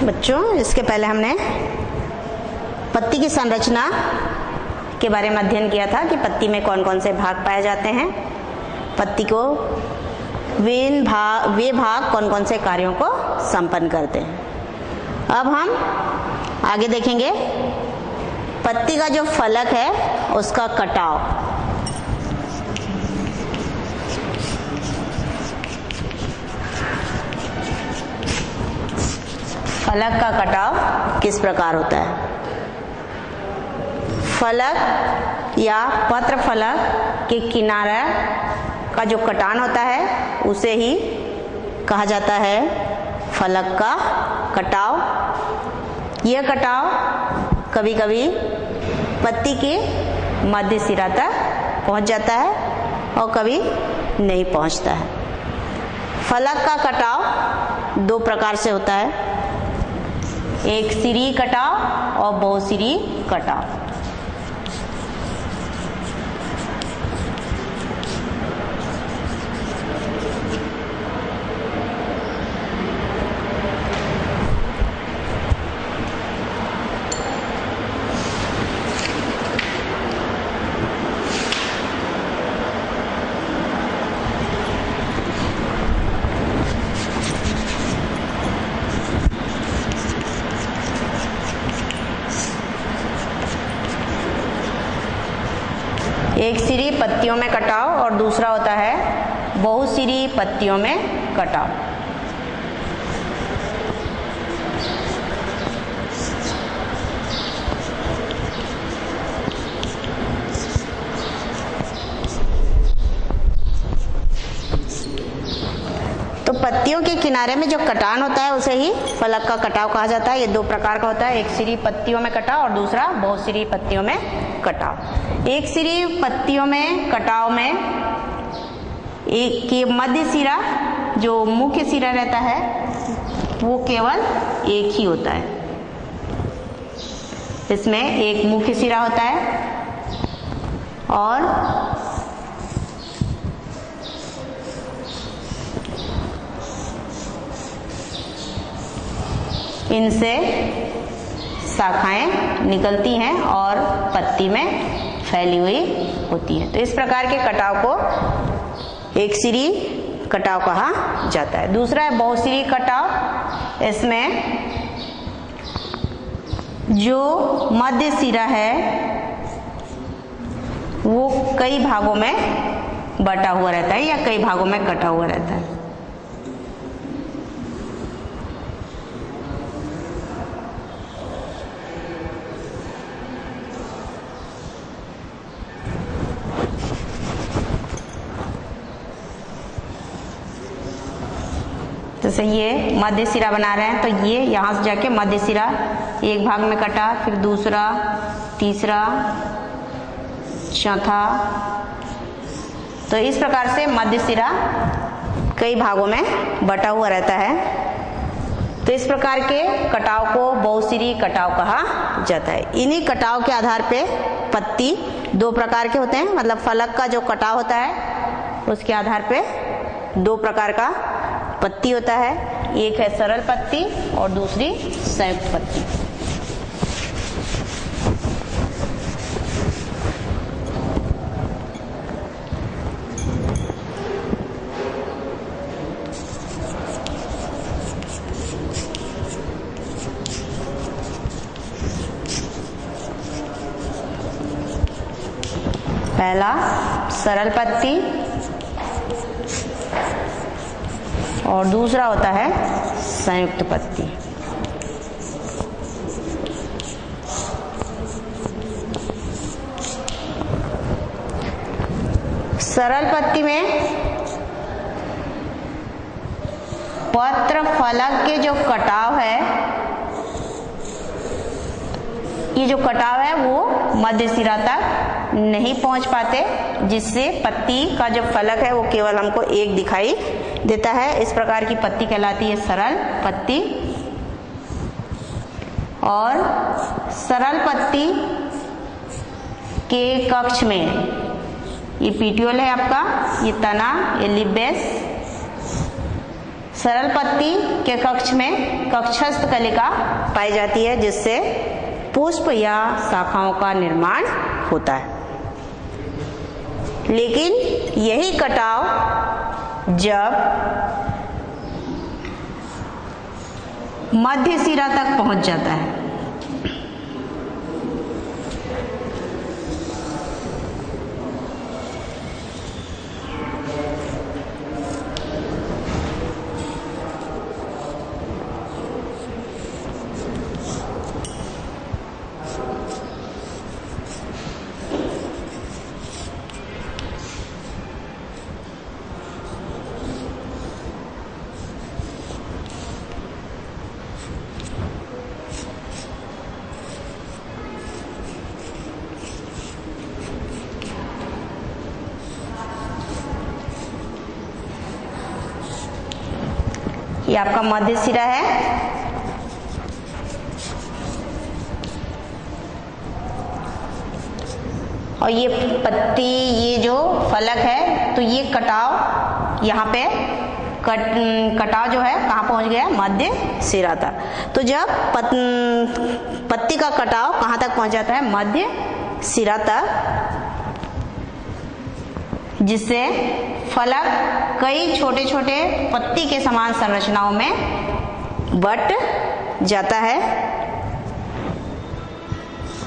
बच्चों, इसके पहले हमने पत्ती की संरचना के बारे में अध्ययन किया था कि पत्ती में कौन कौन से भाग पाए जाते हैं, पत्ती को वे भाग कौन कौन से कार्यों को संपन्न करते हैं। अब हम आगे देखेंगे पत्ती का जो फलक है उसका कटाव। फलक का कटाव किस प्रकार होता है। फलक या पत्र फलक के किनारा का जो कटान होता है उसे ही कहा जाता है फलक का कटाव। यह कटाव कभी कभी पत्ती के मध्य सिरा तक पहुंच जाता है और कभी नहीं पहुंचता है। फलक का कटाव दो प्रकार से होता है, एक सिरी कटाव और बहुसिरी कटाव। एक सिरी पत्तियों में कटाव और दूसरा होता है बहुसिरी पत्तियों में कटाव। तो पत्तियों के किनारे में जो कटान होता है उसे ही फलक का कटाव कहा जाता है। ये दो प्रकार का होता है, एक सिरी पत्तियों में कटाव और दूसरा बहुसिरी पत्तियों में कटाव। एक सिरी पत्तियों में कटाव में एक के मध्य सिरा जो मुख्य सिरा रहता है वो केवल एक ही होता है। इसमें एक मुख्य सिरा होता है और इनसे शाखाएं निकलती हैं और पत्ती में फैली हुई होती है। तो इस प्रकार के कटाव को एक सिरी कटाव कहा जाता है। दूसरा है बहुसिरी कटाव। इसमें जो मध्य सिरा है वो कई भागों में बटा हुआ रहता है या कई भागों में कटा हुआ रहता है। जैसे ये मध्य सिरा बना रहे हैं तो ये यहाँ से जाके मध्य सिरा एक भाग में कटा, फिर दूसरा, तीसरा, चौथा। तो इस प्रकार से मध्य सिरा कई भागों में बटा हुआ रहता है। तो इस प्रकार के कटाव को बहुसिरी कटाव कहा जाता है। इन्हीं कटाव के आधार पे पत्ती दो प्रकार के होते हैं, मतलब फलक का जो कटाव होता है उसके आधार पे दो प्रकार का पत्ती होता है। एक है सरल पत्ती और दूसरी संयुक्त पत्ती। पहला सरल पत्ती और दूसरा होता है संयुक्त पत्ती। सरल पत्ती में पत्र फलक के जो कटाव है, ये जो कटाव है वो मध्य सिरा तक नहीं पहुंच पाते, जिससे पत्ती का जो फलक है वो केवल हमको एक दिखाई देता है। इस प्रकार की पत्ती कहलाती है सरल पत्ती। और सरल पत्ती के कक्ष में ये पीटियोल है आपका, ये तना, ये लिप बेस, सरल पत्ती के कक्ष में कक्षस्थ कलिका पाई जाती है, जिससे पुष्प या शाखाओं का निर्माण होता है। लेकिन यही कटाव जब मध्य सिरा तक पहुंच जाता है, ये आपका मध्य सिरा है। और ये पत्ती, ये जो फलक है, तो ये कटाव यहाँ पे कटाव जो है कहाँ पहुंच गया? मध्य सिरा तक। तो जब पत्ती का कटाव कहाँ तक पहुंच जाता है? मध्य सिरा तक, जिससे फलक कई छोटे छोटे पत्ती के समान संरचनाओं में बट जाता है।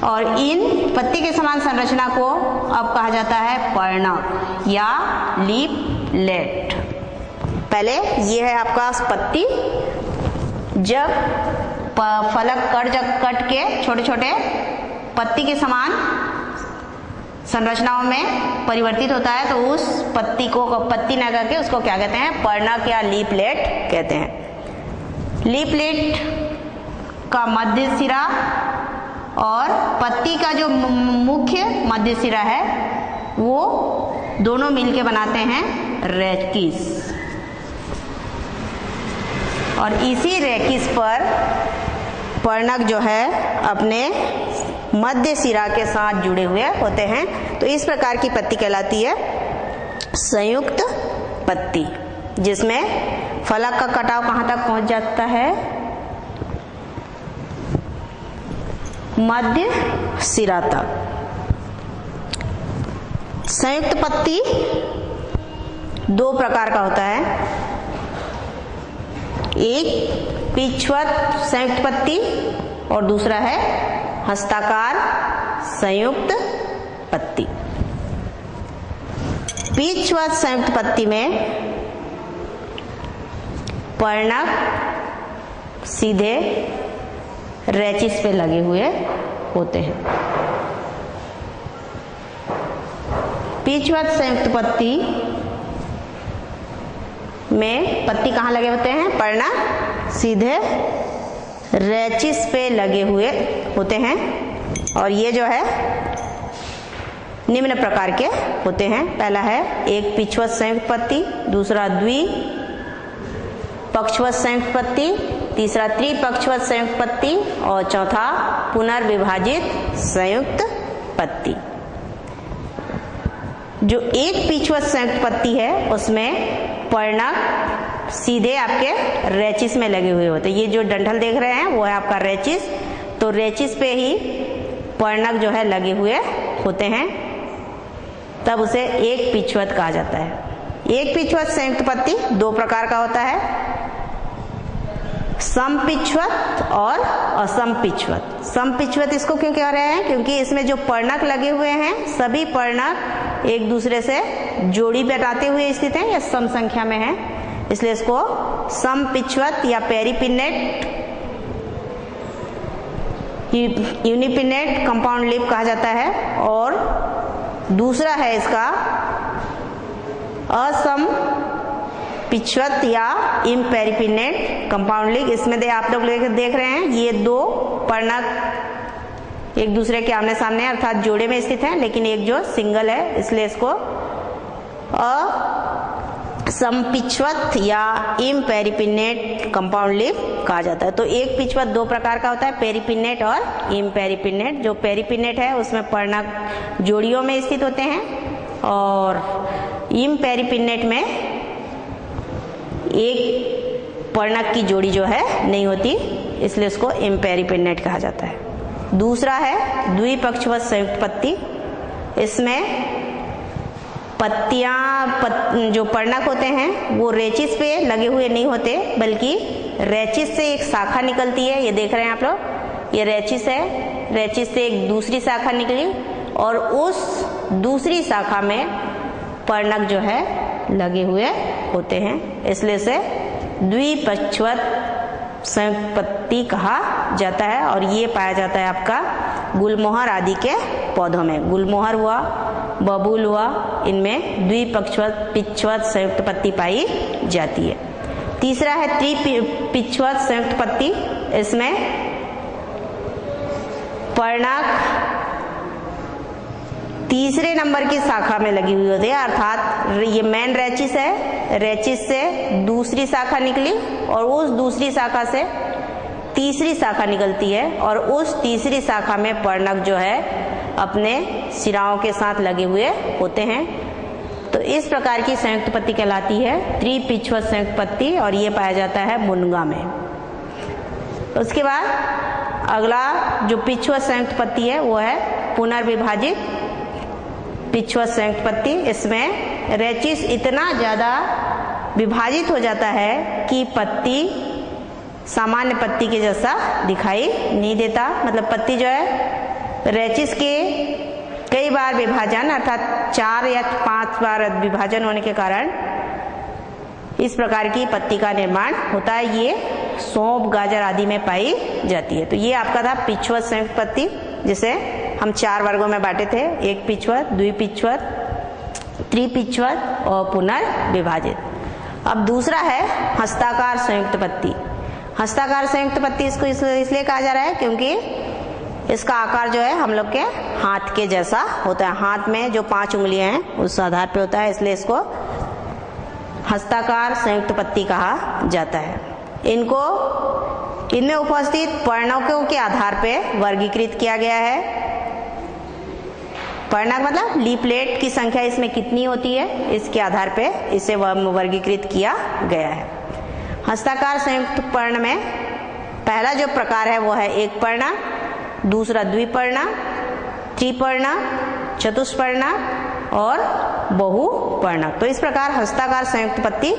और इन पत्ती के समान संरचना को अब कहा जाता है पर्णक या लीफलेट। पहले ये है आपका पत्ती, जब फलक कट के छोटे छोटे पत्ती के समान संरचनाओं में परिवर्तित होता है, तो उस पत्ती को पत्ती न करके उसको क्या कहते हैं? पर्णक या लीफलेट कहते हैं। लीफलेट का मध्य सिरा और पत्ती का जो मुख्य मध्य सिरा है, वो दोनों मिलके बनाते हैं रेकिस। और इसी रेकिस पर पर्णक जो है अपने मध्य सिरा के साथ जुड़े हुए होते हैं। तो इस प्रकार की पत्ती कहलाती है संयुक्त पत्ती, जिसमें फलक का कटाव कहाँ तक पहुंच जाता है? मध्य सिरा तक। संयुक्त पत्ती दो प्रकार का होता है, एक पिछवत संयुक्त पत्ती और दूसरा है हस्ताकार संयुक्त पत्ती। पिछवत संयुक्त पत्ती में पर्णक सीधे रेचिस पे लगे हुए होते हैं। पिछवत संयुक्त पत्ती में पत्ती कहाँ लगे होते हैं? पर्णक सीधे रेचिस पे लगे हुए होते हैं। और ये जो है निम्न प्रकार के होते हैं। पहला है एक पिछवत संयुक्त पत्ती, दूसरा द्विपक्षवत संयुक्त पत्ती, तीसरा त्रिपक्षवत संयुक्त पत्ती और चौथा पुनर्विभाजित संयुक्त पत्ती। जो एक पिछवत संयुक्त पत्ती है उसमें पर्णक सीधे आपके रेचिस में लगे हुए होते हैं। ये जो डंठल देख रहे हैं वो है आपका रेचिस। तो रेचिस पे ही पर्णक जो है लगे हुए होते हैं, तब उसे एक पिछवत कहा जाता है। एक पिछवत संयुक्त पत्ती दो प्रकार का होता है, समपिछवत और असमपिछवत। समपिछवत इसको क्यों कह रहे हैं? क्योंकि इसमें जो पर्णक लगे हुए हैं सभी पर्णक एक दूसरे से जोड़ी बैठाते हुए स्थित हैं या सम संख्या में हैं, इसलिए इसको समपिछवत या पेरिपिनेट यूनिपिनेट कंपाउंड लिप कहा जाता है। और दूसरा है इसका असम पिछवत या इम्पेरिपिनेट कंपाउंड लिप। इसमें आप लोग देख रहे हैं ये दो पर्णक एक दूसरे के आमने सामने अर्थात जोड़े में स्थित हैं, लेकिन एक जो सिंगल है, इसलिए इसको असमपिछवत या इम्पेरिपिनेट कंपाउंड लिप कहा जाता है। तो एक पिछवत दो प्रकार का होता है, पेरिपिनेट और इम्पेरिपिनेट। जो पेरिपिनेट है उसमें पर्णक जोड़ियों में स्थित होते हैं और इम्पेरिपिनेट में एक पर्णक की जोड़ी जो है नहीं होती, इसलिए उसको इम्पेरिपेंडेंट कहा जाता है। दूसरा है द्विपक्षवत संयुक्त पत्ती। इसमें पत्तियां जो पर्णक होते हैं वो रेचिस पे लगे हुए नहीं होते, बल्कि रेचिस से एक शाखा निकलती है। ये देख रहे हैं आप लोग, ये रेचिस है, रेचिस से एक दूसरी शाखा निकली और उस दूसरी शाखा में पर्णक जो है लगे हुए होते हैं, इसलिए इसे द्विपक्षवत संयुक्त पत्ती कहा जाता है। और ये पाया जाता है आपका गुलमोहर आदि के पौधों में। गुलमोहर हुआ, बबूल हुआ, इनमें द्विपक्षवत पिच्छवत संयुक्त पत्ती पाई जाती है। तीसरा है त्रिपिच्छवत संयुक्त पत्ती। इसमें पर्णक तीसरे नंबर की शाखा में लगी हुई होती है, अर्थात ये मेन रेचिस है, रेचिस से दूसरी शाखा निकली और उस दूसरी शाखा से तीसरी शाखा निकलती है और उस तीसरी शाखा में पर्णक जो है अपने सिराओं के साथ लगे हुए होते हैं। तो इस प्रकार की संयुक्त पत्ती कहलाती है त्रिपिच्छवत संयुक्त पत्ती और ये पाया जाता है मुनगा में। उसके बाद अगला जो पिच्छवत संयुक्त पत्ती है वो है पुनर्विभाजित पिच्छवत संयुक्त पत्ती। इसमें रेचिस इतना ज़्यादा विभाजित हो जाता है कि पत्ती सामान्य पत्ती के जैसा दिखाई नहीं देता। मतलब पत्ती जो है रेचिस के कई बार विभाजन अर्थात 4 या 5 बार विभाजन होने के कारण इस प्रकार की पत्ती का निर्माण होता है। ये सौंफ, गाजर आदि में पाई जाती है। तो ये आपका था पिच्छवत संयुक्त पत्ती, जिसे हम 4 वर्गों में बांटे थे, एक पिच्छवत, द्विपिच्छवत, त्रिपिच्छवत और पुनर्विभाजित। अब दूसरा है हस्ताकार संयुक्त पत्ती। हस्ताकार संयुक्त पत्ती इसको इसलिए कहा जा रहा है क्योंकि इसका आकार जो है हम लोग के हाथ के जैसा होता है। हाथ में जो 5 उंगलियां हैं उस आधार पे होता है, इसलिए इसको हस्ताकार संयुक्त पत्ती कहा जाता है। इनमें उपस्थित पर्णकों के आधार पे वर्गीकृत किया गया है। पर्णक मतलब लीफलेट की संख्या इसमें कितनी होती है, इसके आधार पे इसे वर्गीकृत किया गया है। हस्ताकार संयुक्त पर्ण में पहला जो प्रकार है वो है एक पर्णक, दूसरा द्विपर्णक, त्रिपर्णक, चतुष्पर्णक और बहुपर्णक। तो इस प्रकार हस्ताकार संयुक्त पत्ती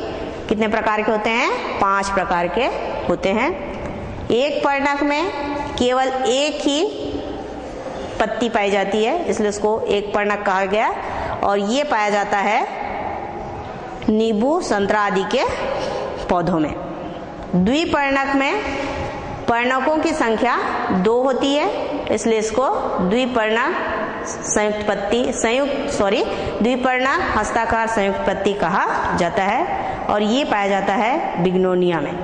कितने प्रकार के होते हैं? 5 प्रकार के होते हैं। एक पर्णक में केवल एक ही पत्ती पाई जाती है, इसलिए उसको एक पर्णक कहा गया और ये पाया जाता है नींबू, संतरा आदि के पौधों में। द्विपर्णक में पर्णकों की संख्या 2 होती है, इसलिए इसको द्विपर्णक संयुक्त पत्ती द्विपर्णक हस्ताकार संयुक्त पत्ती कहा जाता है और ये पाया जाता है बिग्नोनिया में।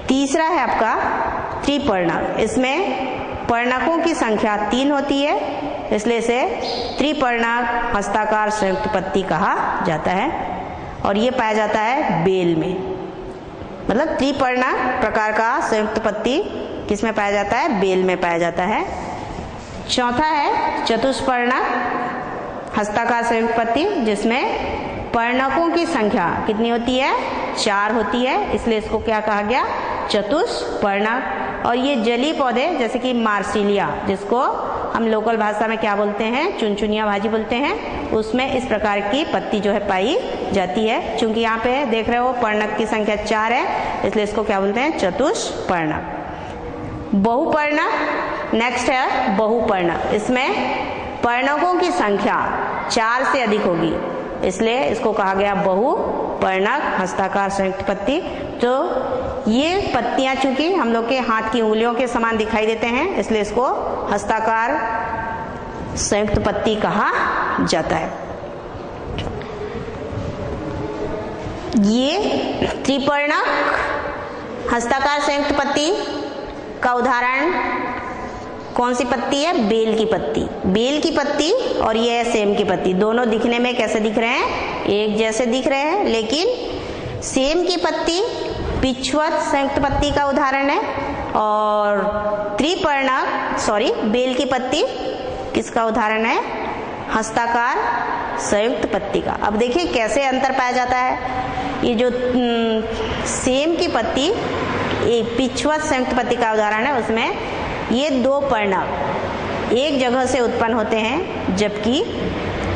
तीसरा है आपका त्रिपर्णक। इसमें पर्णकों की संख्या 3 होती है, इसलिए इसे त्रिपर्णक हस्ताकार संयुक्त पत्ती कहा जाता है और ये पाया जाता है बेल में। मतलब त्रिपर्णक प्रकार का संयुक्त पत्ती किसमें पाया जाता है? बेल में पाया जाता है। चौथा है चतुष्पर्णक हस्ताकार संयुक्त पत्ती, जिसमें पर्णकों की संख्या कितनी होती है? 4 होती है, इसलिए इसको क्या कहा गया? चतुष्पर्णक। और ये जलीय पौधे जैसे कि मार्सिलिया, जिसको हम लोकल भाषा में क्या बोलते हैं? चुनचुनिया भाजी बोलते हैं, उसमें इस प्रकार की पत्ती जो है पाई जाती है। चूंकि यहाँ पे देख रहे हो पर्णक की संख्या 4 है, इसलिए इसको क्या बोलते हैं? चतुष्पर्णक। बहुपर्णक नेक्स्ट है बहुपर्णक। इसमें पर्णकों की संख्या 4 से अधिक होगी, इसलिए इसको कहा गया बहुपर्णक हस्ताकार संयुक्त पत्ती। तो ये पत्तियां चूंकि हम लोग के हाथ की उंगलियों के समान दिखाई देते हैं, इसलिए इसको हस्ताकार संयुक्त पत्ती कहा जाता है। ये त्रिपर्णक हस्ताकार संयुक्त पत्ती का उदाहरण कौन सी पत्ती है? बेल की पत्ती। बेल की पत्ती और ये है सेम की पत्ती, दोनों दिखने में कैसे दिख रहे हैं? एक जैसे दिख रहे हैं, लेकिन सेम की पत्ती पिच्छवत संयुक्त पत्ती का उदाहरण है और बेल की पत्ती किसका उदाहरण है? हस्ताकार संयुक्त पत्ती का। अब देखिए कैसे अंतर पाया जाता है। ये जो सेम की पत्ती, एक पिछवत संयुक्त पत्ती का उदाहरण है, उसमें ये दो पर्णक एक जगह से उत्पन्न होते हैं, जबकि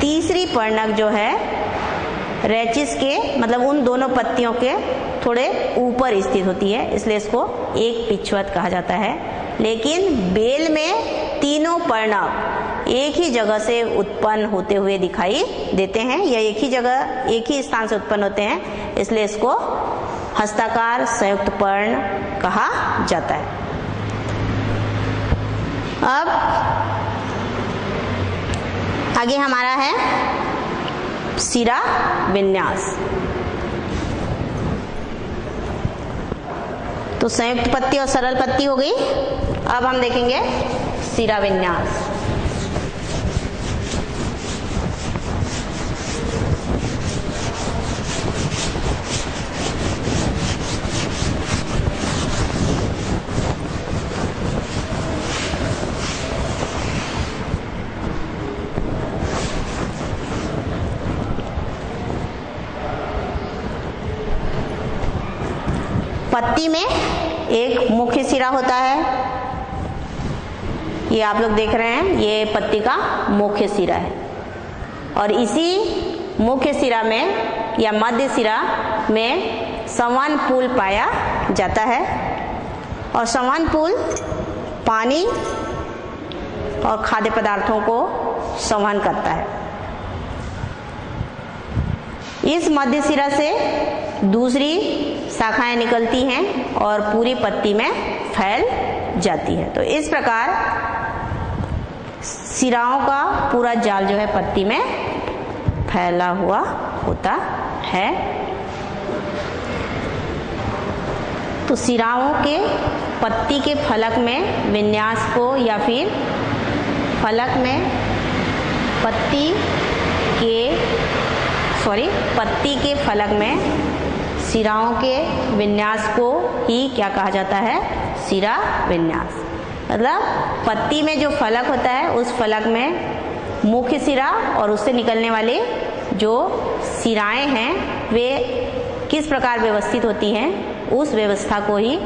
तीसरी पर्णक जो है रैचिस के मतलब उन दोनों पत्तियों के थोड़े ऊपर स्थित होती है, इसलिए इसको एक पिछवत कहा जाता है। लेकिन बेल में तीनों पर्णक एक ही जगह से उत्पन्न होते हुए दिखाई देते हैं, या एक ही जगह एक ही स्थान से उत्पन्न होते हैं, इसलिए इसको हस्ताकार संयुक्त पर्ण कहा जाता है। अब आगे हमारा है शिरा विन्यास। तो संयुक्त पत्ती और सरल पत्ती हो गई। अब हम देखेंगे शिरा विन्यास। पत्ती में एक मुख्य सिरा होता है, ये आप लोग देख रहे हैं, ये पत्ती का मुख्य सिरा है। और इसी मुख्य सिरा में या मध्य सिरा में संवहन पुल पाया जाता है, और संवहन पुल पानी और खाद्य पदार्थों को संवहन करता है। इस मध्य सिरा से दूसरी शाखाएं निकलती हैं और पूरी पत्ती में फैल जाती है। तो इस प्रकार सिराओं का पूरा जाल जो है पत्ती में फैला हुआ होता है। तो सिराओं के पत्ती के फलक में विन्यास को, या फिर फलक में पत्ती के फलक में सिराओं के विन्यास को ही क्या कहा जाता है? सिरा विन्यास। मतलब पत्ती में जो फलक होता है उस फलक में मुख्य सिरा और उससे निकलने वाले जो सिराएं हैं वे किस प्रकार व्यवस्थित होती हैं, उस व्यवस्था को ही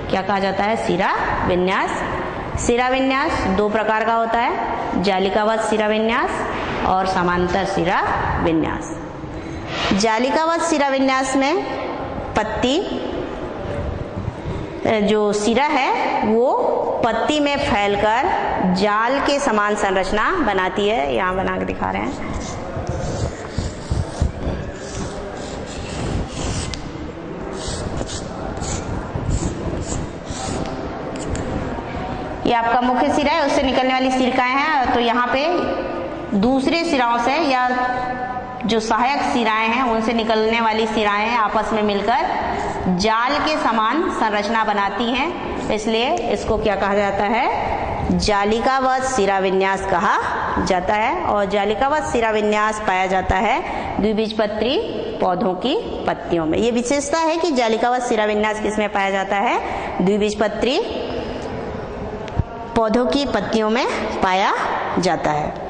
क्या कहा जाता है? सिरा विन्यास। सिरा विन्यास दो प्रकार का होता है, जालिकावत सिरा विन्यास और समांतर सिरा विन्यास। जालिकावत सिरा विन्यास में पत्ती जो सिरा है वो पत्ती में फैलकर जाल के समान संरचना बनाती है। यहाँ बना के दिखा रहे हैं। ये आपका मुख्य सिरा है, उससे निकलने वाली सिरकाएं हैं। तो यहाँ पे दूसरे सिराओं से या जो सहायक सिराएं हैं उनसे निकलने वाली सिराएं आपस में मिलकर जाल के समान संरचना बनाती हैं, इसलिए इसको क्या कहा जाता है? जालिकावत सिरा विन्यास कहा जाता है। और जालिकावत सिरा विन्यास पाया जाता है द्विबीजपत्री पौधों की पत्तियों में। ये विशेषता है कि जालिकावत सिरा विन्यास किसमें पाया जाता है? द्विबीजपत्री पौधों की पत्तियों में पाया जाता है।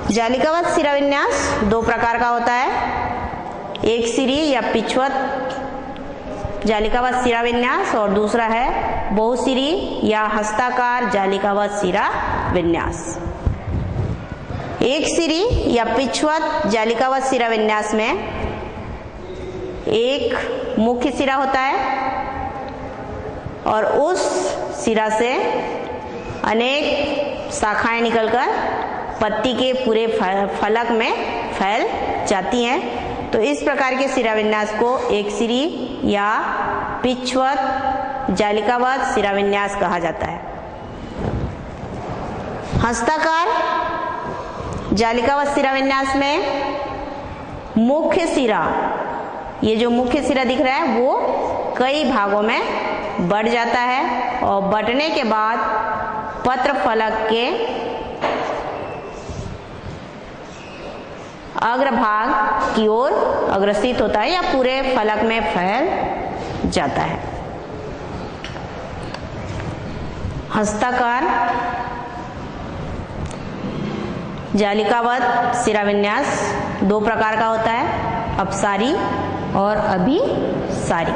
जालिकावत सिरा विन्यास दो प्रकार का होता है, एक सिरी या पिछवत जालिकावत सिरा विन्यास और दूसरा है बहुसिरी या हस्ताकार जालिकावत सिरा विन्यास। एक सिरी या पिछवत जालिकावत सिरा विन्यास में एक मुख्य सिरा होता है और उस सिरा से अनेक शाखाएं निकलकर पत्ती के पूरे फलक में फैल जाती हैं। तो इस प्रकार के सिरा विन्यास को एक सिरी या पिछवत जालिकावत सिरा विन्यास कहा जाता है। हस्ताकार जालिकावत सिरा विन्यास में मुख्य सिरा, ये जो मुख्य सिरा दिख रहा है वो कई भागों में बढ़ जाता है और बढ़ने के बाद पत्र फलक के अग्रभाग की ओर अग्रसित होता है या पूरे फलक में फैल जाता है। हस्ताकार जालिकावत सिरा विन्यास दो प्रकार का होता है, अपसारी और अभिसारी।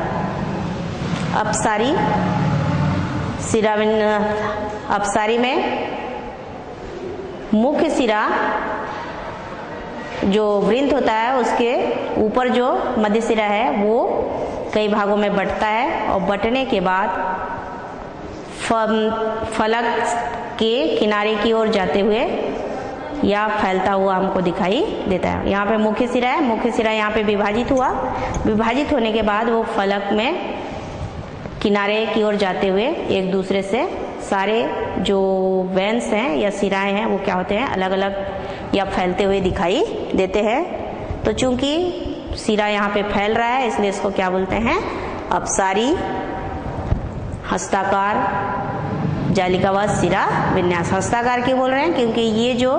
अपसारी अपसारी में मुख्य सिरा जो वृंत होता है उसके ऊपर जो मध्य सिरा है वो कई भागों में बंटता है और बंटने के बाद फलक के किनारे की ओर जाते हुए या फैलता हुआ हमको दिखाई देता है। यहाँ पे मुख्य सिरा है, मुख्य सिरा यहाँ पे विभाजित हुआ, विभाजित होने के बाद वो फलक में किनारे की ओर जाते हुए एक दूसरे से सारे जो वेन्स हैं या सिराएं हैं वो क्या होते हैं, अलग अलग या फैलते हुए दिखाई देते हैं। तो चूंकि सिरा यहाँ पे फैल रहा है इसलिए इसको क्या बोलते हैं, अपसारी, हस्ताकार, जालिकावत सिरा विन्यास। हस्ताकार क्यों बोल रहे हैं, क्योंकि ये जो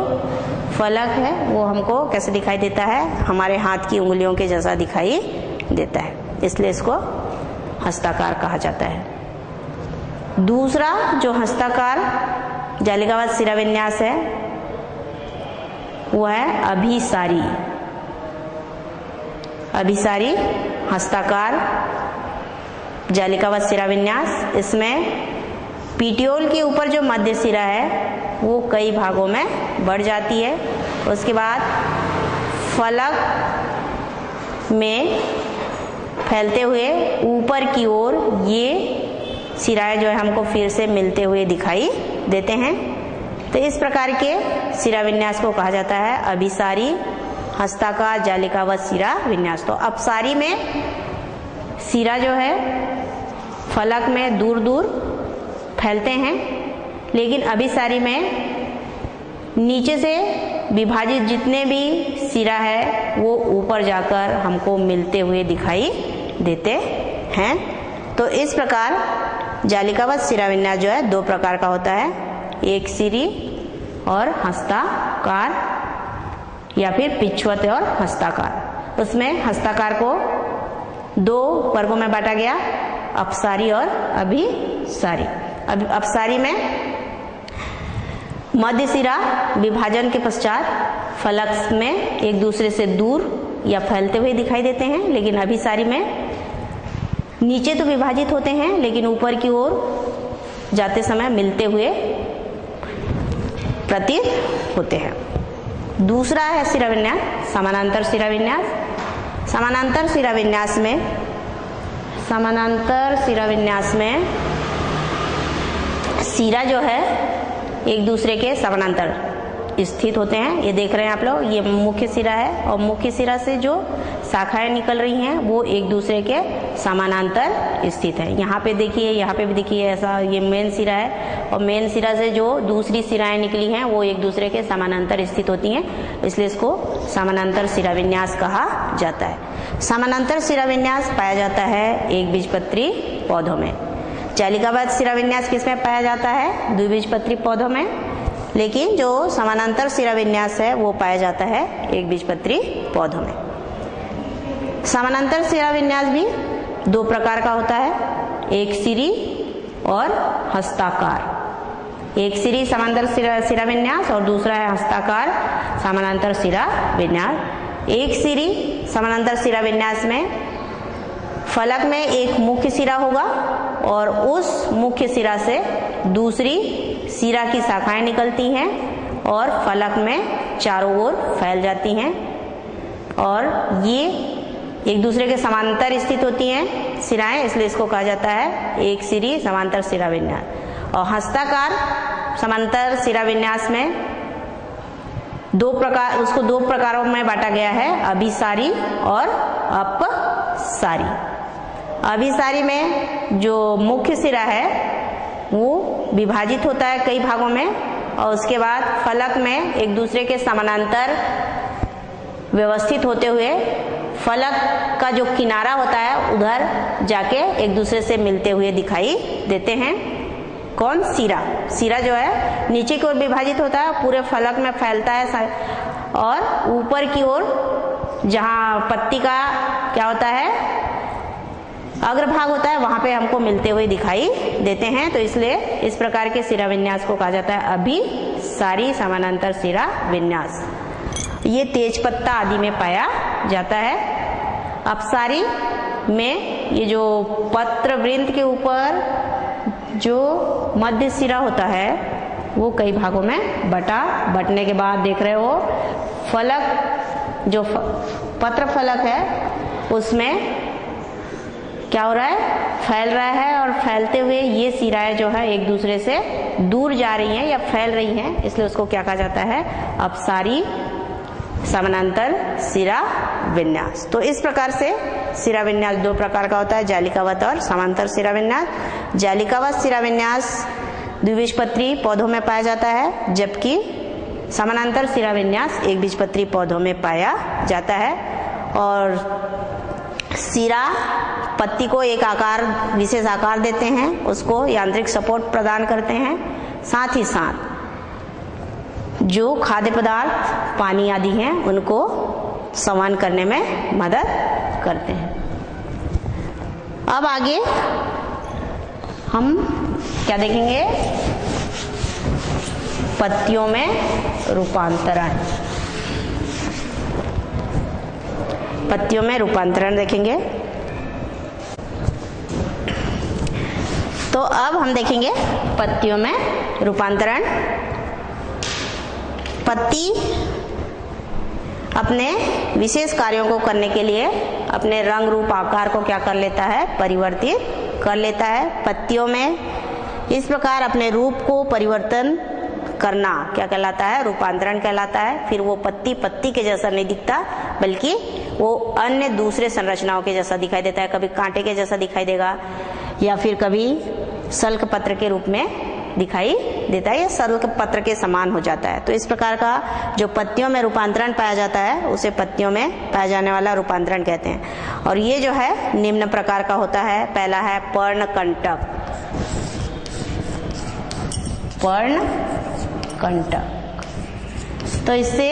फलक है वो हमको कैसे दिखाई देता है, हमारे हाथ की उंगलियों के जैसा दिखाई देता है, इसलिए इसको हस्ताकार कहा जाता है। दूसरा जो हस्ताकार जालिकावत सिरा विन्यास है वो है अभिसारी। अभिसारी हस्ताकार जालिकावत सिरा विन्यास, इसमें पीटियोल के ऊपर जो मध्य सिरा है वो कई भागों में बढ़ जाती है। उसके बाद फलक में फैलते हुए ऊपर की ओर ये सिराएं जो है हमको फिर से मिलते हुए दिखाई देते हैं। तो इस प्रकार के सिरा विन्यास को कहा जाता है अभिसारी, हस्ताकार, जालिकावत सिरा विन्यास। तो अपसारी में सिरा जो है फलक में दूर दूर फैलते हैं, लेकिन अभिसारी में नीचे से विभाजित जितने भी सिरा है वो ऊपर जाकर हमको मिलते हुए दिखाई देते हैं। तो इस प्रकार जालिकावत सिरा विन्यास जो है दो प्रकार का होता है, एक सिरी और हस्ताकार या फिर पिछवत और हस्ताकार। उसमें हस्ताकार को दो वर्गों में बांटा गया, अपसारी और अभिसारी। अपसारी में मध्य सिरा विभाजन के पश्चात फलक में एक दूसरे से दूर या फैलते हुए दिखाई देते हैं, लेकिन अभिसारी में नीचे तो विभाजित होते हैं लेकिन ऊपर की ओर जाते समय मिलते हुए प्रतीत होते हैं। दूसरा है सिरा विन्यास समानांतर सिरा विन्यास। समानांतर सिरा विन्यास में सिरा जो है एक दूसरे के समानांतर स्थित होते हैं। ये देख रहे हैं आप लोग, ये मुख्य सिरा है और मुख्य सिरा से जो शाखाएं निकल रही हैं वो एक दूसरे के समानांतर स्थित है। यहाँ पे देखिए, यहाँ पे भी देखिए, ऐसा ये मेन सिरा है और मेन सिरा से जो दूसरी सिराएं निकली हैं वो एक दूसरे के समानांतर स्थित होती हैं, इसलिए इसको समानांतर सिरा विन्यास कहा जाता है। समानांतर सिरा विन्यास पाया जाता है एक बीजपत्री पौधों में। जालिकावत सिरा विन्यास किसमें पाया जाता है, द्विबीजपत्री पौधों में, लेकिन जो समानांतर सिरा विन्यास है वो पाया जाता है एक बीजपत्री पौधों में। समानांतर सिरा विन्यास भी दो प्रकार का होता है, एक सिरी और हस्ताकार। एक सिरी समानांतर सिरा विन्यास और दूसरा है हस्ताकार समानांतर सिरा विन्यास। एक सिरी समानांतर सिरा विन्यास में फलक में एक मुख्य सिरा होगा और उस मुख्य सिरा से दूसरी सिरा की शाखाएं निकलती हैं और फलक में चारों ओर फैल जाती हैं और ये एक दूसरे के समांतर स्थित होती हैं सिराएं, इसलिए इसको कहा जाता है एक सिरी समांतर सिरा विन्यास। और हस्ताकार समांतर सिरा विन्यास में उसको दो प्रकारों में बांटा गया है, अभिसारी और अपसारी। अभिसारी में जो मुख्य सिरा है वो विभाजित होता है कई भागों में और उसके बाद फलक में एक दूसरे के समानांतर व्यवस्थित होते हुए फलक का जो किनारा होता है उधर जाके एक दूसरे से मिलते हुए दिखाई देते हैं। कौन, सिरा। सिरा जो है नीचे की ओर विभाजित होता है, पूरे फलक में फैलता है और ऊपर की ओर जहाँ पत्ती का क्या होता है अग्रभाग होता है वहां पे हमको मिलते हुए दिखाई देते हैं। तो इसलिए इस प्रकार के सिरा विन्यास को कहा जाता है अभिसारी समानांतर सिरा विन्यास। ये तेज पत्ता आदि में पाया जाता है। अपसारी में ये जो पत्र वृंत के ऊपर जो मध्य सिरा होता है वो कई भागों में बटने के बाद देख रहे हो फलक, जो पत्र फलक है उसमें क्या हो रहा है, फैल रहा है, और फैलते हुए ये सिराएं जो है एक दूसरे से दूर जा रही हैं या फैल रही हैं, इसलिए उसको क्या कहा जाता है, अपसारी समानांतर सिरा विन्यास। तो इस प्रकार से सिरा विन्यास दो प्रकार का होता है, जालिकावत और समांतर सिरा विन्यास। जालिकावत सिरा विन्यास द्विबीजपत्री पौधों में पाया जाता है, जबकि समानांतर सिरा विन्यास एक बीजपत्री पौधों में पाया जाता है। और सिरा पत्ती को एक आकार, विशेष आकार देते हैं, उसको यांत्रिक सपोर्ट प्रदान करते हैं, साथ ही साथ जो खाद्य पदार्थ, पानी आदि हैं उनको संवहन करने में मदद करते हैं। अब आगे हम क्या देखेंगे, पत्तियों में रूपांतरण। पत्तियों में रूपांतरण देखेंगे। तो अब हम देखेंगे पत्तियों में रूपांतरण। पत्ती अपने विशेष कार्यों को करने के लिए अपने रंग रूप आकार को क्या कर लेता है, परिवर्तित कर लेता है। पत्तियों में इस प्रकार अपने रूप को परिवर्तन करना क्या कहलाता है, रूपांतरण कहलाता है। फिर वो पत्ती पत्ती के जैसा नहीं दिखता, बल्कि वो अन्य दूसरे संरचनाओं के जैसा दिखाई देता है। कभी कांटे के जैसा दिखाई देगा, या फिर कभी सल्क पत्र के रूप में दिखाई देता है, या सल्क पत्र के समान हो जाता है। तो इस प्रकार का जो पत्तियों में रूपांतरण पाया जाता है उसे पत्तियों में पाया जाने वाला रूपांतरण कहते हैं। और ये जो है निम्न प्रकार का होता है। पहला है पर्णकंटक। पर्णकंटक, तो इससे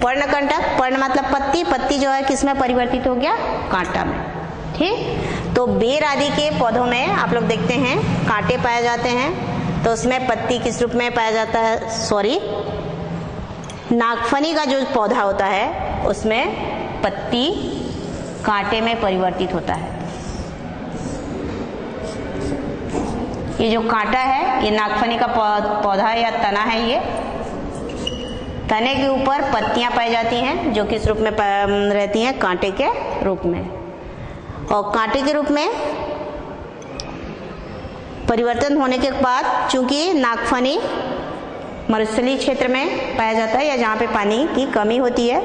पर्णकंटक, पर्ण मतलब पत्ती, पत्ती जो है किसमें परिवर्तित हो गया, कांटा में। ठीक, तो बेर आदि के पौधों में आप लोग देखते हैं कांटे पाए जाते हैं, तो उसमें पत्ती किस रूप में पाया जाता है, नागफनी का जो पौधा होता है उसमें पत्ती कांटे में परिवर्तित होता है। ये जो कांटा है ये नागफनी का पौधा है या तना है। ये तने के ऊपर पत्तियां पाई जाती हैं जो किस रूप में रहती हैं, कांटे के रूप में। और कांटे के रूप में परिवर्तन होने के बाद, चूंकि नागफनी मरुस्थलीय क्षेत्र में पाया जाता है या जहाँ पे पानी की कमी होती है,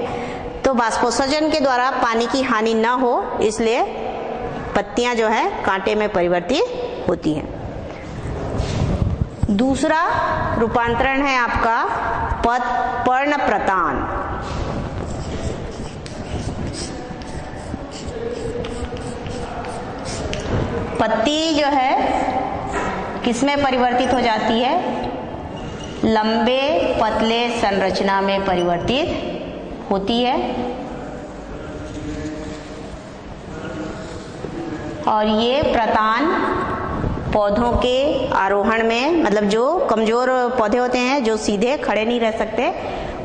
तो बाष्पोत्सर्जन के द्वारा पानी की हानि न हो, इसलिए पत्तियां जो है कांटे में परिवर्तित होती हैं। दूसरा रूपांतरण है आपका पर्णप्रतान। पत्ती जो है किसमें परिवर्तित हो जाती है, लंबे पतले संरचना में परिवर्तित होती है। और ये प्रतान पौधों के आरोहण में, मतलब जो कमजोर पौधे होते हैं जो सीधे खड़े नहीं रह सकते,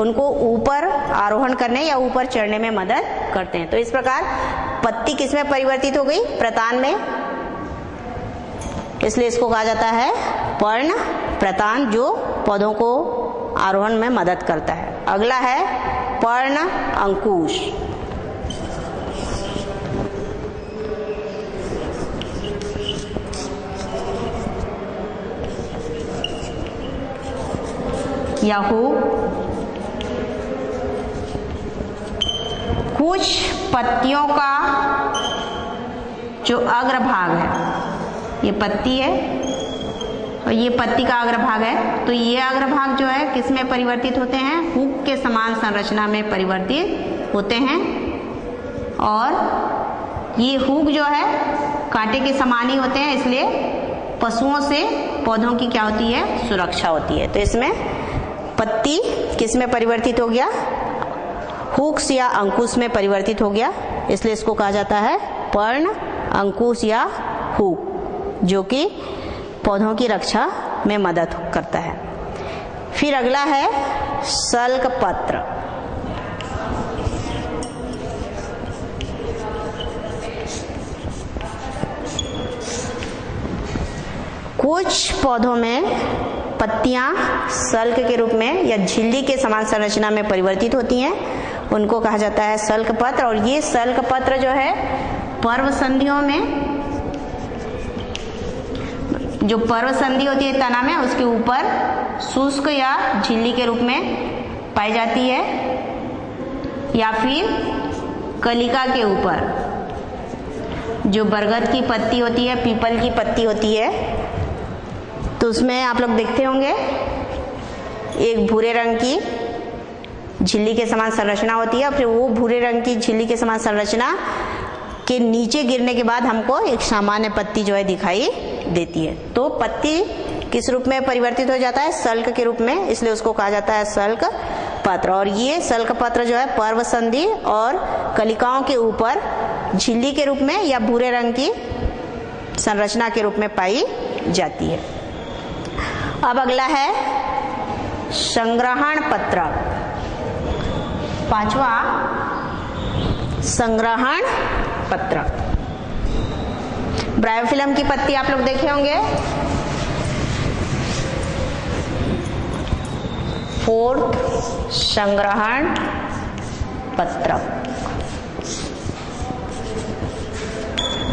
उनको ऊपर आरोहण करने या ऊपर चढ़ने में मदद करते हैं। तो इस प्रकार पत्ती किसमें परिवर्तित हो गई, प्रतान में, इसलिए इसको कहा जाता है पर्ण प्रतान, जो पौधों को आरोहण में मदद करता है। अगला है पर्ण अंकुश। या कुछ पत्तियों का जो अग्रभाग है, ये पत्ती है और ये पत्ती का अग्रभाग है, तो ये अग्रभाग जो है किसमें परिवर्तित होते हैं, हुक के समान संरचना में परिवर्तित होते हैं। और ये हुक जो है कांटे के समान ही होते हैं, इसलिए पशुओं से पौधों की क्या होती है, सुरक्षा होती है। तो इसमें पत्ती किसमें परिवर्तित हो गया, हुक्स या अंकुश में परिवर्तित हो गया, इसलिए इसको कहा जाता है पर्ण अंकुश या हुक, जो कि पौधों की रक्षा में मदद करता है। फिर अगला है सल्क पत्र। कुछ पौधों में पत्तियां सल्क के रूप में या झिल्ली के समान संरचना में परिवर्तित होती हैं, उनको कहा जाता है सल्क पत्र। और ये सल्क पत्र जो है पर्व संधियों में, जो पर्व संधि होती है तना में, उसके ऊपर शुष्क या झिल्ली के रूप में पाई जाती है, या फिर कलिका के ऊपर जो बरगद की पत्ती होती है, पीपल की पत्ती होती है, तो उसमें आप लोग देखते होंगे एक भूरे रंग की झिल्ली के समान संरचना होती है, और फिर वो भूरे रंग की झिल्ली के समान संरचना के नीचे गिरने के बाद हमको एक सामान्य पत्ती जो है दिखाई देती है। तो पत्ती किस रूप में परिवर्तित हो जाता है? सल्क के रूप में, इसलिए उसको कहा जाता है सल्क पत्र। और ये सल्क पत्र जो है पर्व संधि और कलिकाओं के ऊपर झिल्ली के रूप में या भूरे रंग की संरचना के रूप में पाई जाती है। अब अगला है संग्रहण पत्र। पांचवा संग्रहण पत्र। ब्रायोफिलम की पत्ती आप लोग देखे होंगे। फोर्थ संग्रहण पत्र।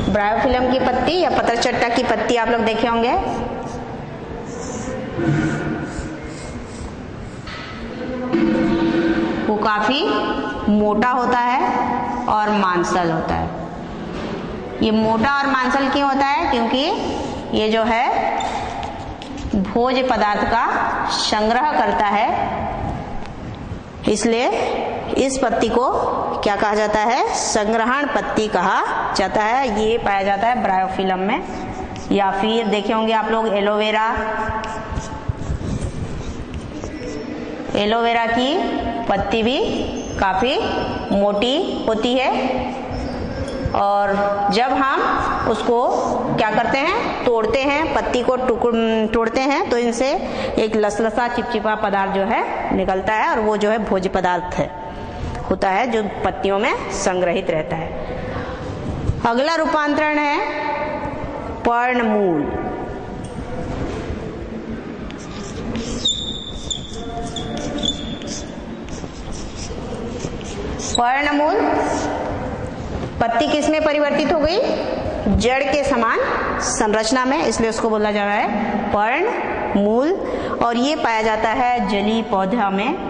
ब्रायोफिलम की पत्ती या पत्रचट्टा की पत्ती आप लोग देखे होंगे। वो काफी मोटा होता है और मांसल होता है। ये मोटा और मांसल क्यों होता है? क्योंकि ये जो है भोज्य पदार्थ का संग्रह करता है, इसलिए इस पत्ती को क्या कहा जाता है? संग्रहण पत्ती कहा जाता है। ये पाया जाता है ब्रायोफिलम में। या फिर देखे होंगे आप लोग एलोवेरा। एलोवेरा की पत्ती भी काफी मोटी होती है, और जब हम उसको क्या करते हैं? तोड़ते हैं, पत्ती को तोड़ते हैं, तो इनसे एक लसलसा चिपचिपा पदार्थ जो है निकलता है, और वो जो है भोज्य पदार्थ है होता है जो पत्तियों में संग्रहित रहता है। अगला रूपांतरण है पर्णमूल। पर्णमूल पत्ती किस में परिवर्तित हो गई? जड़ के समान संरचना में, इसलिए उसको बोला जा रहा है पर्णमूल। और ये पाया जाता है जलीय पौधा में।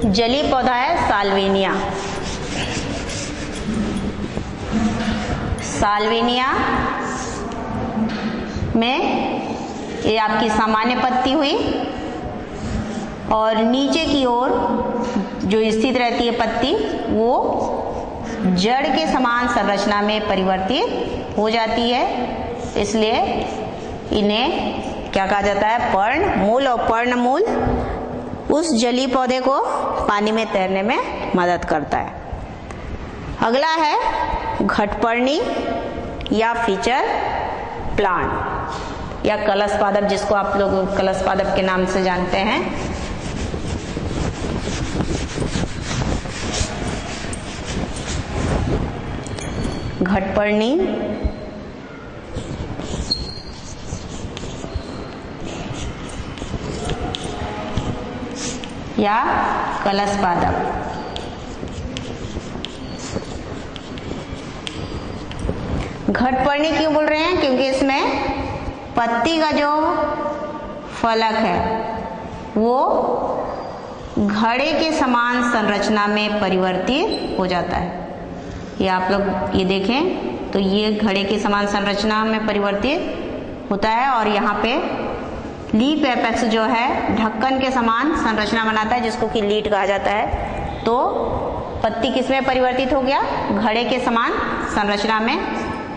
जलीय पौधा है साल्विनिया। साल्विनिया में ये आपकी सामान्य पत्ती हुई, और नीचे की ओर जो स्थित रहती है पत्ती, वो जड़ के समान संरचना में परिवर्तित हो जाती है, इसलिए इन्हें क्या कहा जाता है? पर्णमूल। और पर्णमूल उस जलीय पौधे को पानी में तैरने में मदद करता है। अगला है घटपर्णी या फीचर प्लांट या कलश पादप, जिसको आप लोग कलश पादप के नाम से जानते हैं। घटपर्णी या कलश पादप। घटपर्णी क्यों बोल रहे हैं? क्योंकि इसमें पत्ती का जो फलक है वो घड़े के समान संरचना में परिवर्तित हो जाता है। ये आप लोग ये देखें तो ये घड़े के समान संरचना में परिवर्तित होता है, और यहाँ पे लीफ एपेक्स जो है ढक्कन के समान संरचना बनाता है, जिसको कि लीट कहा जाता है। तो पत्ती किसमें परिवर्तित हो गया? घड़े के समान संरचना में,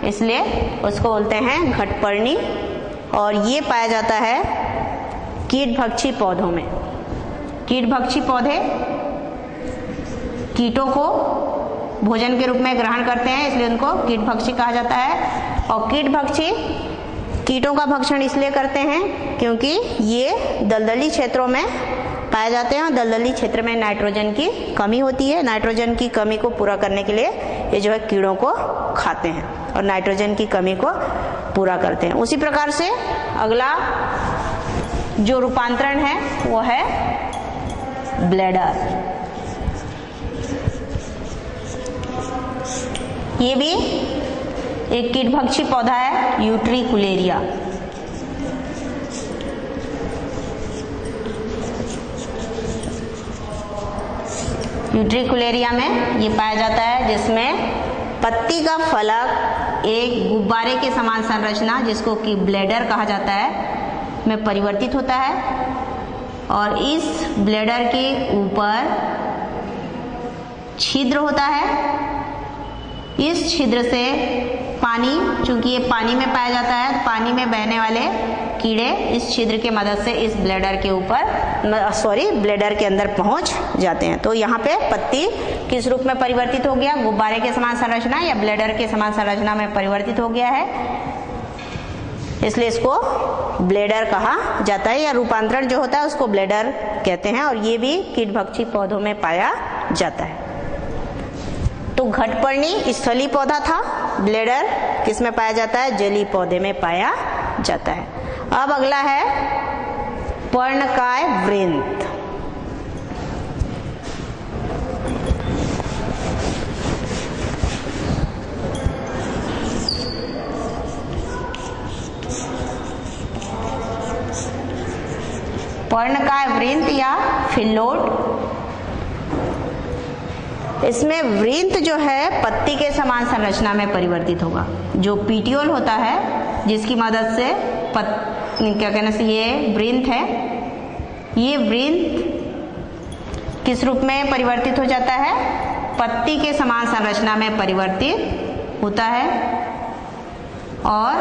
इसलिए उसको बोलते हैं घटपर्णी। और ये पाया जाता है कीटभक्षी पौधों में। कीटभक्षी पौधे कीटों को भोजन के रूप में ग्रहण करते हैं, इसलिए उनको कीटभक्षी कहा जाता है। और कीटभक्षी कीटों का भक्षण इसलिए करते हैं क्योंकि ये दलदली क्षेत्रों में पाए जाते हैं और दलदली क्षेत्र में नाइट्रोजन की कमी होती है। नाइट्रोजन की कमी को पूरा करने के लिए ये जो है कीड़ों को खाते हैं और नाइट्रोजन की कमी को पूरा करते हैं। उसी प्रकार से अगला जो रूपांतरण है वो है ब्लैडर। ये भी एक कीटभक्षी पौधा है, यूट्रिकुलेरिया। यूट्रिकुलेरिया में ये पाया जाता है, जिसमें पत्ती का फलक एक गुब्बारे के समान संरचना, जिसको कि ब्लैडर कहा जाता है, में परिवर्तित होता है और इस ब्लैडर के ऊपर छिद्र होता है। इस छिद्र से पानी, चूंकि ये पानी में पाया जाता है, पानी में बहने वाले कीड़े इस छिद्र की मदद से इस ब्लैडर के ब्लैडर के अंदर पहुंच जाते हैं। तो यहाँ पे पत्ती किस रूप में परिवर्तित हो गया? गुब्बारे के समान संरचना या ब्लैडर के समान संरचना में परिवर्तित हो गया है, इसलिए इसको ब्लैडर कहा जाता है, या रूपांतरण जो होता है उसको ब्लैडर कहते हैं। और ये भी कीटभक्षी पौधों में पाया जाता है। तो घटपर्णी स्थलीय पौधा था, ब्लैडर किस में पाया जाता है? जलीय पौधे में पाया जाता है। अब अगला है पर्णकाय वृंत। पर्णकाय वृंत या फिल्लोट, इसमें वृंत जो है पत्ती के समान संरचना में परिवर्तित होगा। जो पीटियोल होता है, जिसकी मदद से क्या कहने से ये वृंत है, ये वृंत किस रूप में परिवर्तित हो जाता है? पत्ती के समान संरचना में परिवर्तित होता है और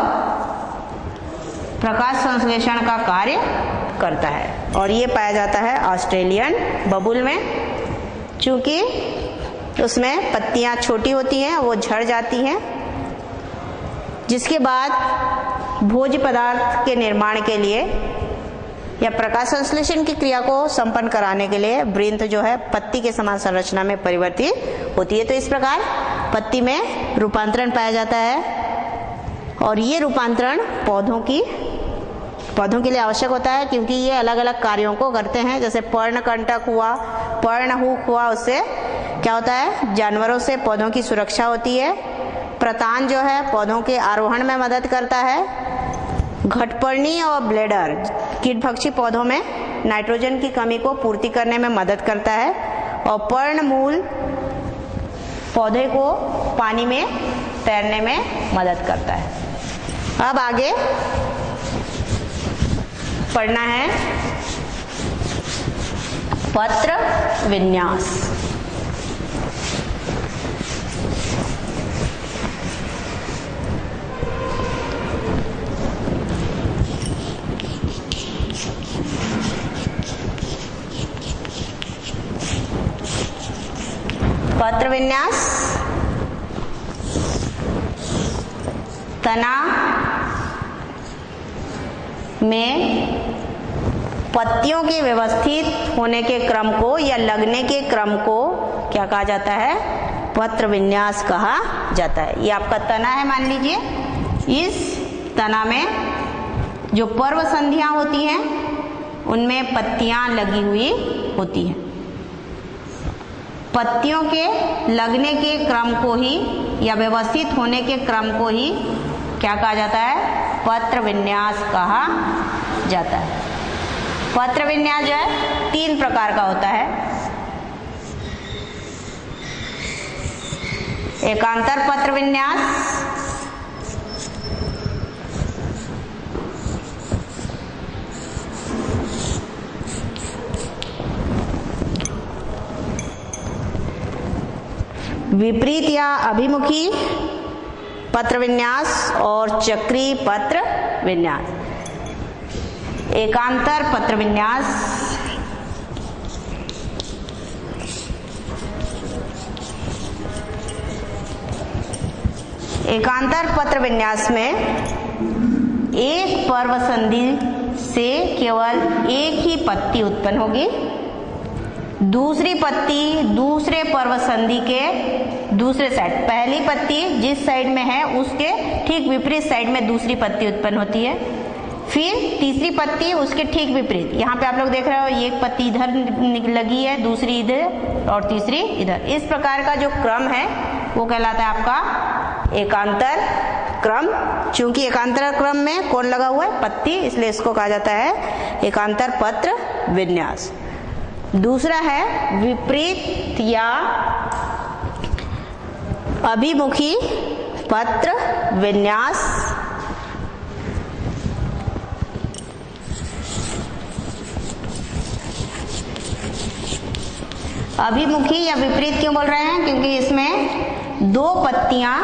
प्रकाश संश्लेषण का कार्य करता है। और ये पाया जाता है ऑस्ट्रेलियन बबूल में। चूंकि उसमें पत्तियां छोटी होती हैं, वो झड़ जाती हैं, जिसके बाद भोज्य पदार्थ के निर्माण के लिए या प्रकाश संश्लेषण की क्रिया को संपन्न कराने के लिए वृंत जो है पत्ती के समान संरचना में परिवर्तित होती है। तो इस प्रकार पत्ती में रूपांतरण पाया जाता है और ये रूपांतरण पौधों के लिए आवश्यक होता है, क्योंकि ये अलग अलग कार्यों को करते हैं। जैसे पर्णकंटक हुआ, पर्णहुक हुआ, उससे क्या होता है? जानवरों से पौधों की सुरक्षा होती है। प्रतान जो है पौधों के आरोहण में मदद करता है। घटपर्णी और ब्लैडर कीटभक्षी पौधों में नाइट्रोजन की कमी को पूर्ति करने में मदद करता है और पर्णमूल पौधे को पानी में तैरने में मदद करता है। अब आगे पढ़ना है पत्र विन्यास। पत्र विन्यास तना में पत्तियों के व्यवस्थित होने के क्रम को या लगने के क्रम को क्या कहा जाता है? पत्र विन्यास कहा जाता है। ये आपका तना है, मान लीजिए। इस तना में जो पर्व संधियां होती हैं उनमें पत्तियां लगी हुई होती हैं। पत्तियों के लगने के क्रम को ही या व्यवस्थित होने के क्रम को ही क्या कहा जाता है? पत्र विन्यास कहा जाता है। पत्र विन्यास जो है 3 प्रकार का होता है। एकांतर पत्र विन्यास, विपरीत या अभिमुखी पत्र विन्यास और चक्रीय पत्र विन्यास। एकांतर पत्र विन्यास एकांतर पत्र विन्यास में एक पर्व संधि से केवल एक ही पत्ती उत्पन्न होगी। दूसरी पत्ती दूसरे पर्वत संधि के दूसरे साइड, पहली पत्ती जिस साइड में है उसके ठीक विपरीत साइड में दूसरी पत्ती उत्पन्न होती है। फिर तीसरी पत्ती उसके ठीक विपरीत, यहाँ पे आप लोग देख रहे हो एक पत्ती इधर लगी है, दूसरी इधर और तीसरी इधर। इस प्रकार का जो क्रम है वो कहलाता है आपका एकांतर क्रम। चूंकि एकांतर क्रम में कौन लगा हुआ है? पत्ती, इसलिए इसको कहा जाता है एकांतर पत्र विन्यास। दूसरा है विपरीत या अभिमुखी पत्र विन्यास। अभिमुखी या विपरीत क्यों बोल रहे हैं? क्योंकि इसमें दो पत्तियां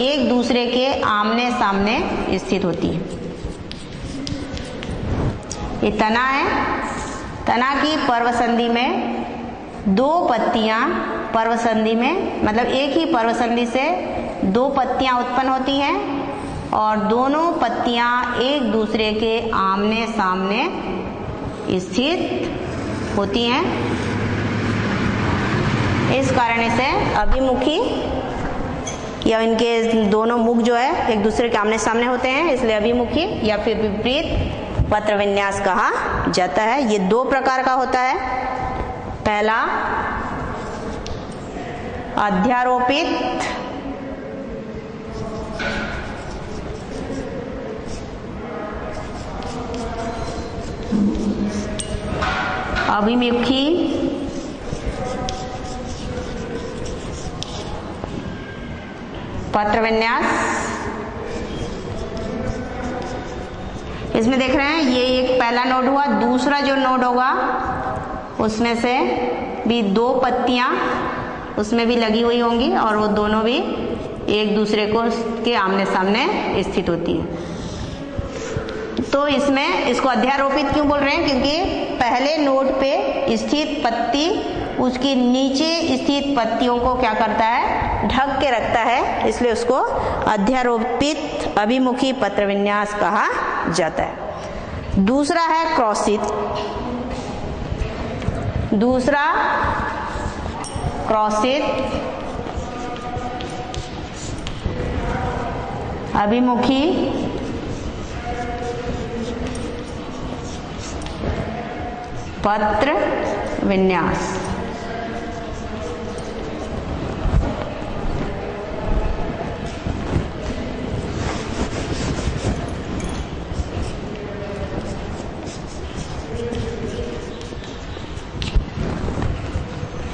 एक दूसरे के आमने सामने स्थित होती है। ये तना है, तना की पर्वसंधि में दो पत्तियां पर्वसंधि में, मतलब एक ही पर्वसंधि से दो पत्तियां उत्पन्न होती हैं और दोनों पत्तियां एक दूसरे के आमने सामने स्थित होती हैं। इस कारण से अभिमुखी या इनके दोनों मुख जो है एक दूसरे के आमने सामने होते हैं, इसलिए अभिमुखी या फिर विपरीत पत्र विन्यास कहा जाता है। ये दो प्रकार का होता है। पहला अध्यारोपित अभिमुखी पत्र विन्यास। इसमें देख रहे हैं ये एक पहला नोड हुआ। दूसरा जो नोड होगा उसमें से भी दो पत्तियां उसमें भी लगी हुई होंगी और वो दोनों भी एक दूसरे को के आमने सामने स्थित होती है। तो इसमें इसको अध्यारोपित क्यों बोल रहे हैं? क्योंकि पहले नोड पे स्थित पत्ती उसकी नीचे स्थित पत्तियों को क्या करता है? ढक के रखता है, इसलिए उसको अध्यारोपित अभिमुखी पत्र विन्यास कहा जाता है। दूसरा है क्रॉसित। दूसरा क्रॉसित अभिमुखी पत्र विन्यास।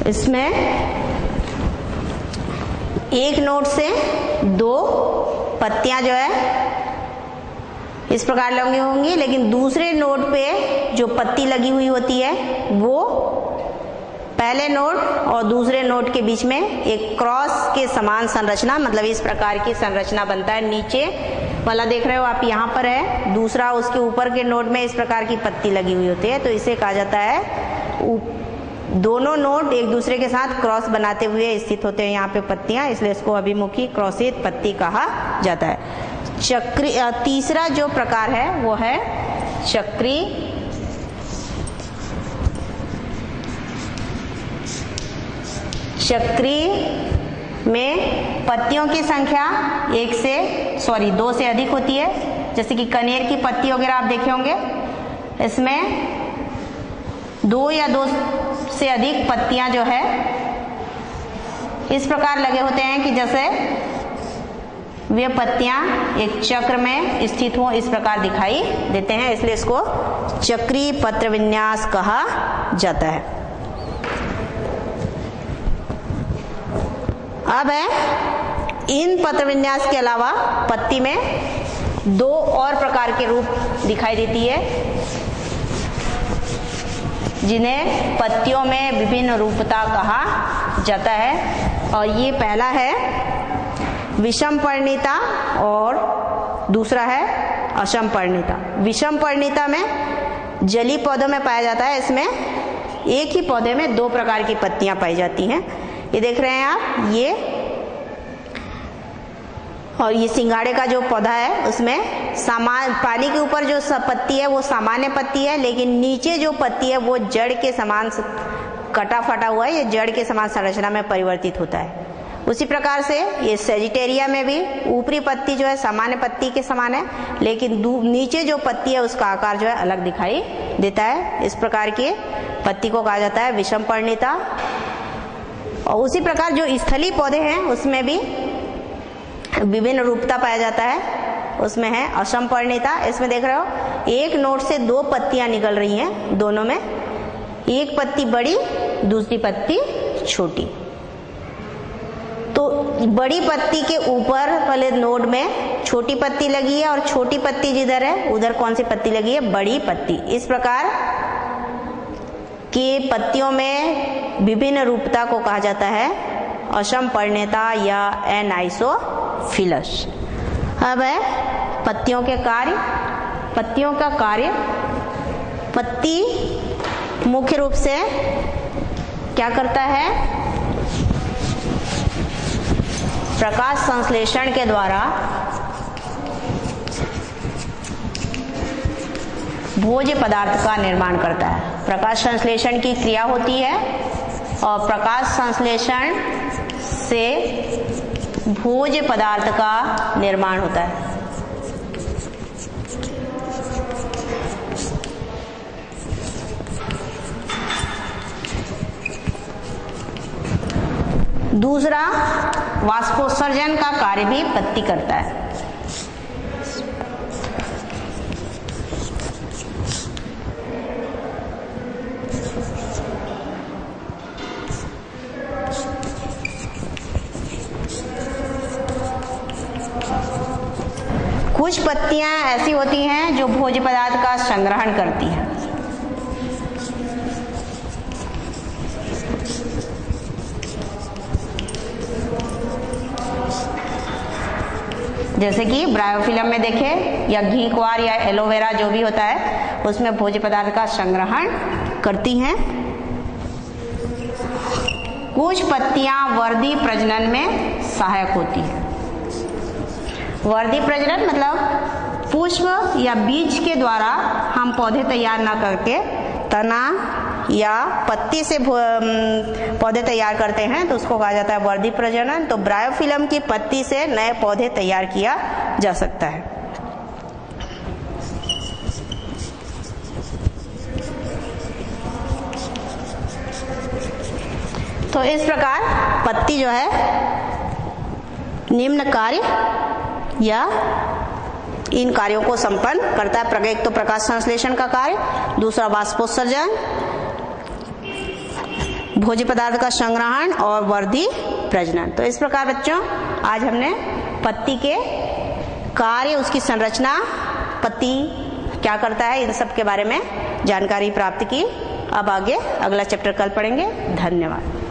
इसमें एक नोड से दो पत्तियां जो है इस प्रकार लगी होंगी, लेकिन दूसरे नोड पे जो पत्ती लगी हुई होती है वो पहले नोड और दूसरे नोड के बीच में एक क्रॉस के समान संरचना, मतलब इस प्रकार की संरचना बनता है। नीचे वाला देख रहे हो आप, यहाँ पर है, दूसरा उसके ऊपर के नोड में इस प्रकार की पत्ती लगी हुई होती है, तो इसे कहा जाता है दोनों नोड एक दूसरे के साथ क्रॉस बनाते हुए स्थित होते हैं यहाँ पे पत्तियां, इसलिए इसको अभिमुखी क्रॉसित पत्ती कहा जाता है। चक्री तीसरा जो प्रकार है वो है चक्री। चक्री में पत्तियों की संख्या दो से अधिक होती है। जैसे कि कनेर की पत्ती वगैरह आप देखे होंगे, इसमें दो या दो से अधिक पत्तियां जो है इस प्रकार लगे होते हैं कि जैसे वे पत्तियां एक चक्र में स्थित हो, इस प्रकार दिखाई देते हैं, इसलिए इसको चक्री पत्र विन्यास कहा जाता है। अब है इन पत्र विन्यास के अलावा पत्ती में दो और प्रकार के रूप दिखाई देती है, जिन्हें पत्तियों में विभिन्न रूपता कहा जाता है। और ये पहला है विषम पर्णिता और दूसरा है असम पर्णिता। विषम पर्णिता में जलीय पौधों में पाया जाता है। इसमें एक ही पौधे में दो प्रकार की पत्तियां पाई जाती हैं। ये देख रहे हैं आप, ये और ये सिंघाड़े का जो पौधा है उसमें पानी के ऊपर जो पत्ती है वो सामान्य पत्ती है, लेकिन नीचे जो पत्ती है वो जड़ के समान कटा फटा हुआ है, ये जड़ के समान संरचना में परिवर्तित होता है। उसी प्रकार से ये सेजिटेरिया में भी ऊपरी पत्ती जो है सामान्य पत्ती के समान है, लेकिन नीचे जो पत्ती है उसका आकार जो है अलग दिखाई देता है। इस प्रकार की पत्ती को कहा जाता है विषम पर्णिता। और उसी प्रकार जो स्थलीय पौधे हैं उसमें भी विभिन्न रूपता पाया जाता है। उसमें है असम पर्णिता। इसमें देख रहे हो एक नोट से दो पत्तियां निकल रही हैं, दोनों में एक पत्ती बड़ी दूसरी पत्ती छोटी। तो बड़ी पत्ती के ऊपर वाले नोड में छोटी पत्ती लगी है और छोटी पत्ती जिधर है उधर कौन सी पत्ती लगी है, बड़ी पत्ती। इस प्रकार की पत्तियों में विभिन्न रूपता को कहा जाता है असम पर्णिता या एनाइसोफिलस। अब है पत्तियों के कार्य। पत्तियों का कार्य, पत्ती मुख्य रूप से क्या करता है, प्रकाश संश्लेषण के द्वारा भोज्य पदार्थ का निर्माण करता है। प्रकाश संश्लेषण की क्रिया होती है और प्रकाश संश्लेषण से भोज्य पदार्थ का निर्माण होता है। दूसरा, वाष्पोत्सर्जन का कार्य भी पत्ती करता है। कुछ पत्तियां ऐसी होती हैं जो भोज्य पदार्थ का संग्रहण करती हैं। जैसे कि ब्रायोफिलम में देखें, या घी क्वार या एलोवेरा जो भी होता है उसमें भोज्य पदार्थ का संग्रहण करती हैं। कुछ पत्तियां वर्धी प्रजनन में सहायक होती हैं। वर्धी प्रजनन मतलब पुष्प या बीज के द्वारा हम पौधे तैयार ना करके तना या पत्ती से पौधे तैयार करते हैं तो उसको कहा जाता है वर्धी प्रजनन। तो ब्रायोफिलम की पत्ती से नए पौधे तैयार किया जा सकता है। तो इस प्रकार पत्ती जो है निम्न कार्य या इन कार्यों को संपन्न करता है। एक तो प्रकाश संश्लेषण का कार्य, दूसरा वाष्पोत्सर्जन, भोज्य पदार्थ का संग्रहण और वर्धी प्रजनन। तो इस प्रकार बच्चों आज हमने पत्ती के कार्य, उसकी संरचना, पत्ती क्या करता है, इन सब के बारे में जानकारी प्राप्त की। अब आगे अगला चैप्टर कल पढ़ेंगे। धन्यवाद।